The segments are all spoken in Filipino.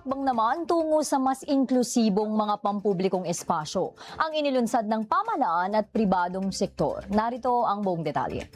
hakbang naman tungo sa mas inklusibong mga pampublikong espasyo ang inilunsad ng pamahalaan at pribadong sektor. Narito ang buong detalye.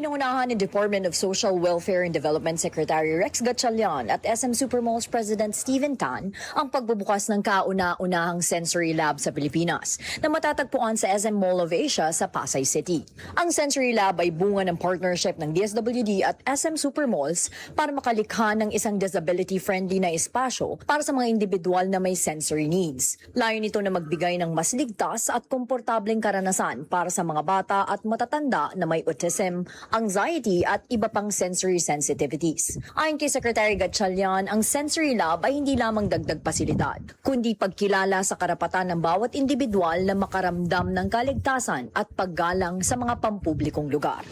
Pinangunahan ni Department of Social Welfare and Development Secretary Rex Gatchalian at SM Supermalls President Steven Tan ang pagbubukas ng kauna-unahang sensory lab sa Pilipinas na matatagpuan sa SM Mall of Asia sa Pasay City. Ang sensory lab ay bunga ng partnership ng DSWD at SM Supermalls para makalikha ng isang disability-friendly na espasyo para sa mga individual na may sensory needs. Layo nito na magbigay ng mas ligtas at komportableng karanasan para sa mga bata at matatanda na may autism, anxiety at iba pang sensory sensitivities. Ayon kay Secretary Gatchalian, ang sensory lab ay hindi lamang dagdag pasilidad, kundi pagkilala sa karapatan ng bawat individual na makaramdam ng kaligtasan at paggalang sa mga pampublikong lugar.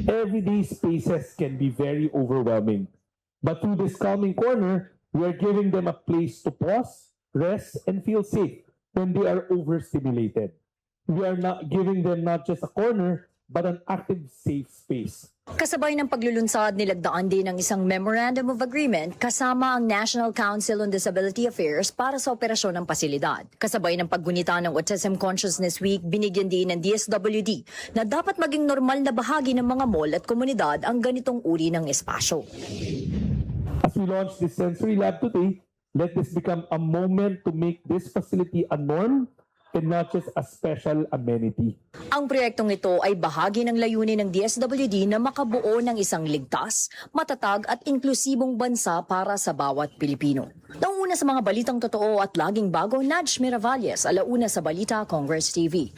Everyday spaces can be very overwhelming. But through this calming corner, we are giving them a place to pause, rest, and feel safe when they are overstimulated. We are not giving them not just a corner, but an active, safe space. Kasabay ng paglulunsad, nilagdaan din ng isang Memorandum of Agreement kasama ang National Council on Disability Affairs para sa operasyon ng pasilidad. Kasabay ng paggunita ng Autism Consciousness Week, binigyan din ng DSWD na dapat maging normal na bahagi ng mga mall at komunidad ang ganitong uri ng espasyo. As we launch this sensory lab today, let this become a moment to make this facility a norm and not just a special amenity. Ang proyektong ito ay bahagi ng layunin ng DSWD na makabuo ng isang ligtas, matatag at inklusibong bansa para sa bawat Pilipino. Nauna sa mga balitang totoo at laging bago, Nadj Miravalles, Alauna sa Balita, Congress TV.